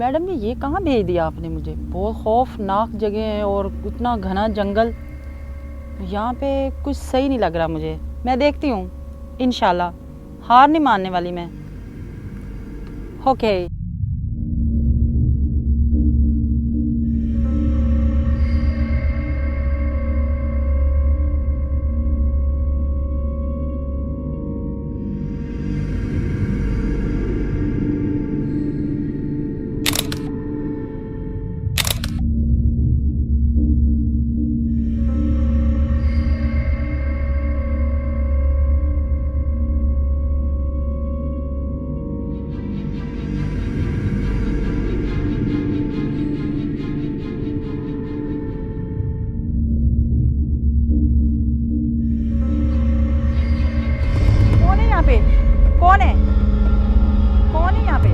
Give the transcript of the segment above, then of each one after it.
Madam ये कहाँ भेज दिया आपने मुझे? बहुत खौफनाक जगह है और उतना घना जंगल, यहाँ पे कुछ सही नहीं लग रहा मुझे। मैं देखती हूँ, इंशाल्लाह हार नहीं मानने वाली मैं। ओके। कौन है? कौन है यहाँ पे?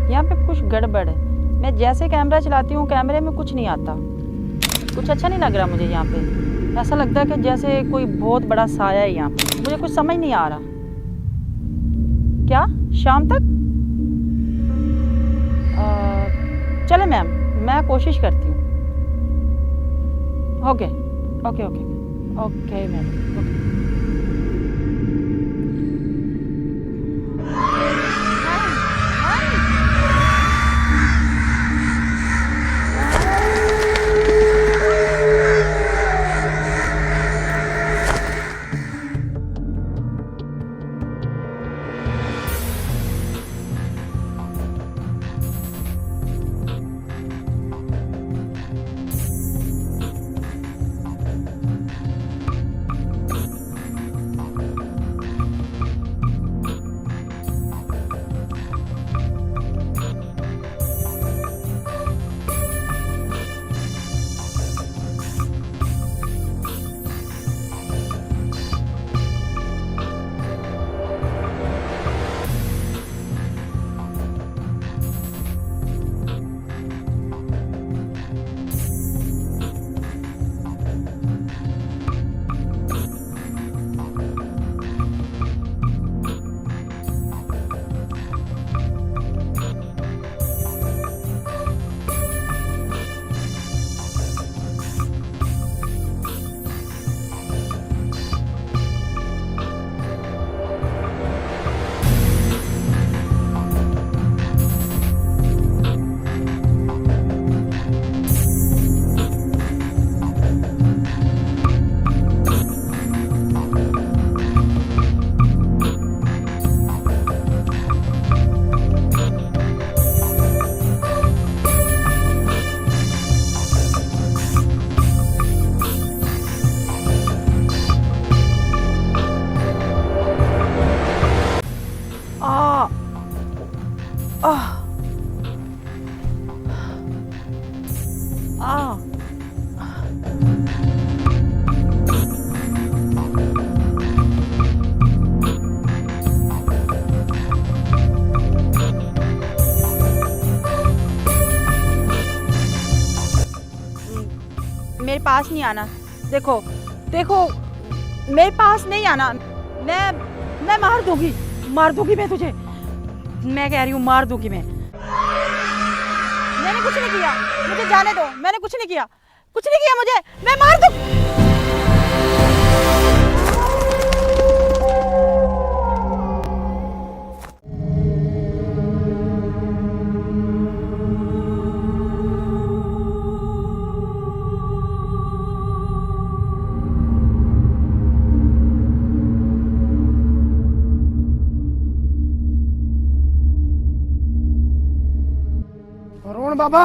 यहाँ पे कुछ गड़बड़ है। मैं जैसे कैमरा चलाती हूँ कैमरे में कुछ नहीं आता, कुछ अच्छा नहीं लग रहा मुझे। यहाँ पे ऐसा लगता है कि जैसे कोई बहुत बड़ा साया है यहाँ पे। मुझे कुछ समझ नहीं आ रहा। क्या शाम तक? चले मैम, मैं कोशिश करती हूँ। Okay okay okay okay ma'am, okay. मेरे पास नहीं आना। देखो देखो, मेरे पास नहीं आना। मैं मार दूंगी मैं तुझे। मैं कह रही हूँ मार दूंगी मैं। मैंने कुछ नहीं किया, मुझे जाने दो। मैंने कुछ नहीं किया मुझे। मैं मार दूंगी। अरुण बाबा,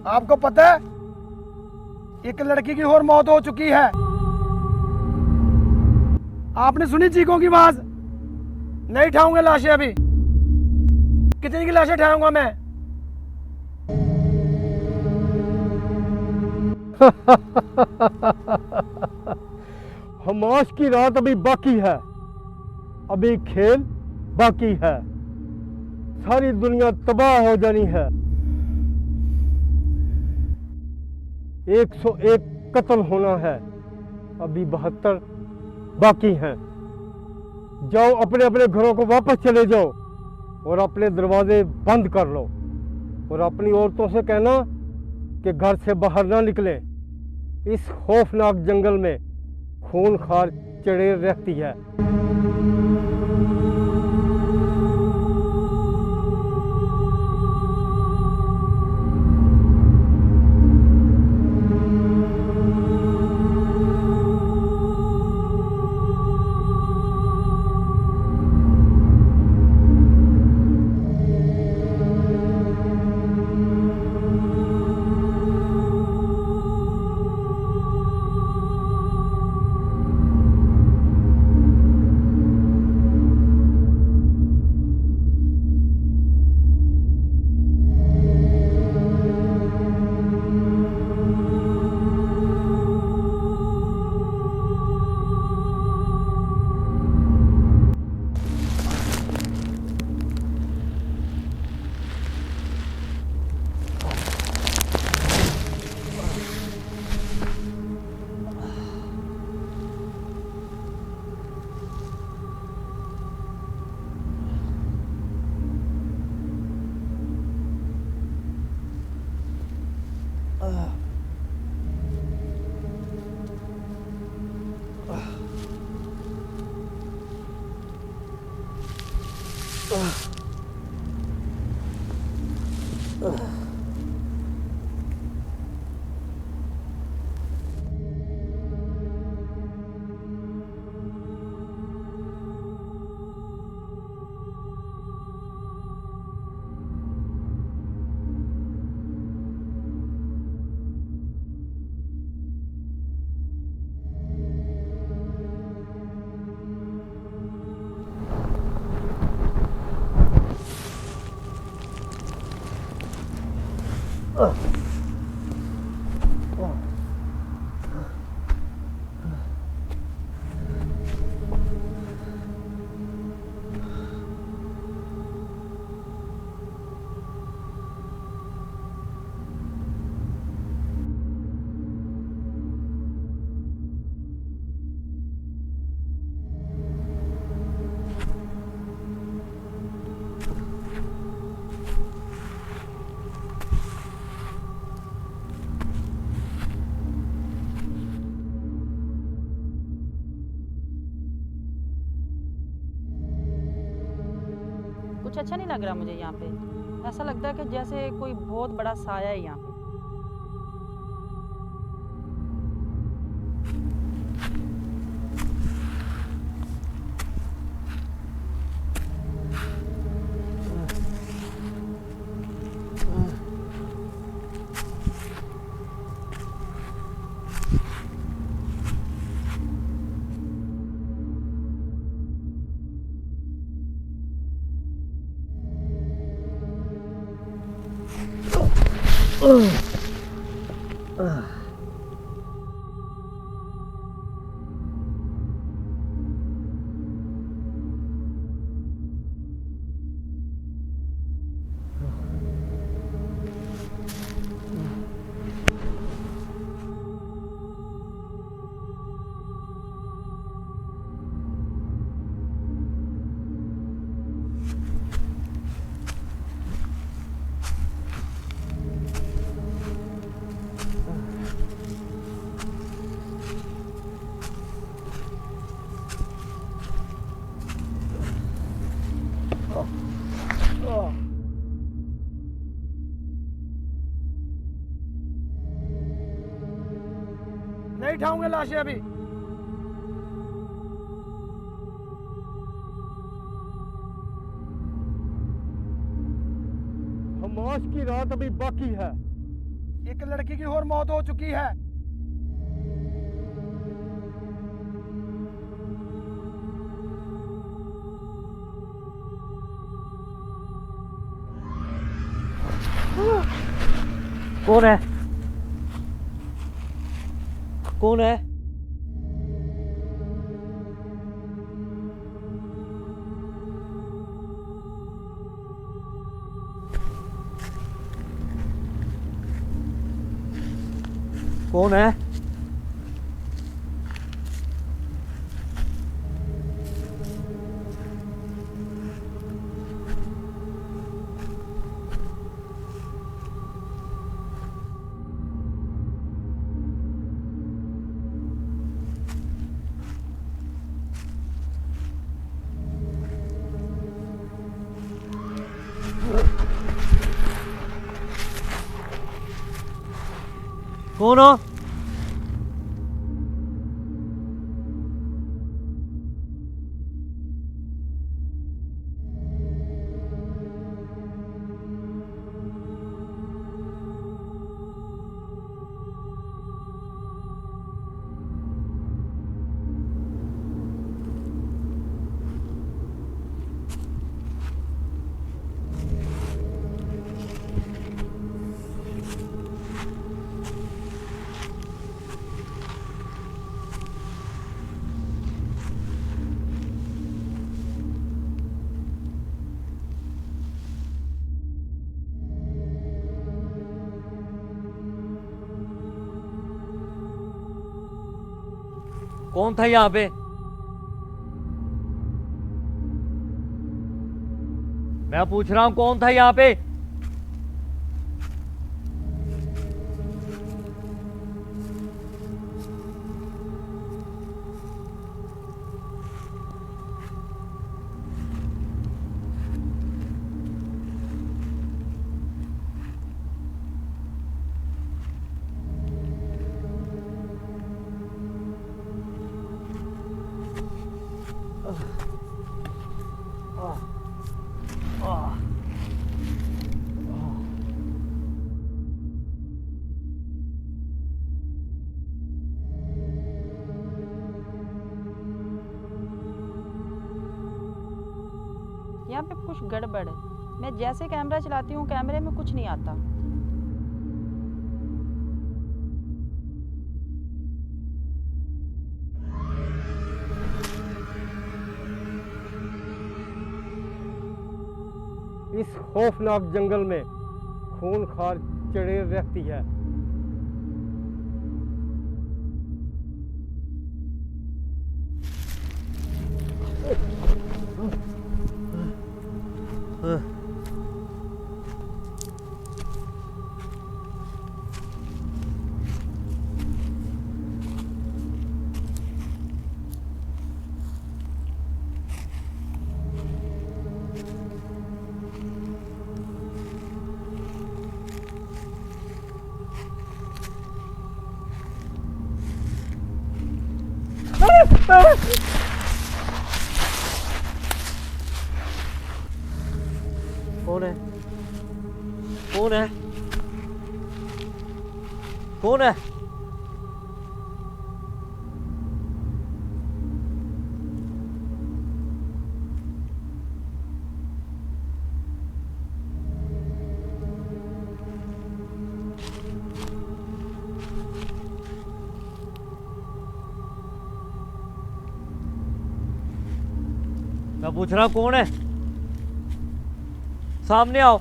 आपको पता है एक लड़की की और मौत हो चुकी है। आपने सुनी चीखों की आवाज? नहीं उठाऊंगे लाशें अभी। कितनी की लाशें उठाऊंगा मैं? हमास की रात अभी बाकी है, अभी खेल बाकी है। सारी दुनिया तबाह हो जानी है। 101 कत्ल होना है, अभी 72 बाकी हैं। जाओ अपने अपने घरों को वापस चले जाओ और अपने दरवाजे बंद कर लो और अपनी औरतों से कहना कि घर से बाहर ना निकलें। इस खौफनाक जंगल में खून खार चढ़े रहती है। कुछ अच्छा नहीं लग रहा मुझे यहाँ पे। ऐसा लगता है कि जैसे कोई बहुत बड़ा साया है यहाँ पे। नहीं उठाऊंगे लाशें अभी। हमास की रात अभी बाकी है। एक लड़की की और मौत हो चुकी है। कौन है? कौन है? कौन है? कौन हो? कौन था यहाँ पे? मैं पूछ रहा हूँ कौन था यहाँ पे? यहाँ पे कुछ गड़बड़ है। मैं जैसे कैमरा चलाती हूँ कैमरे में कुछ नहीं आता। इस खौफनाक जंगल में खूंखार चढ़े रहती है। कौन है? कौन है? कौन है? मैं पूछ रहा हूँ कौन है? सामने आओ।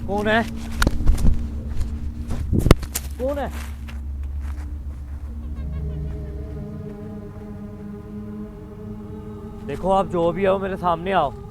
कौन है? कौन है? देखो आप जो भी हो मेरे सामने आओ।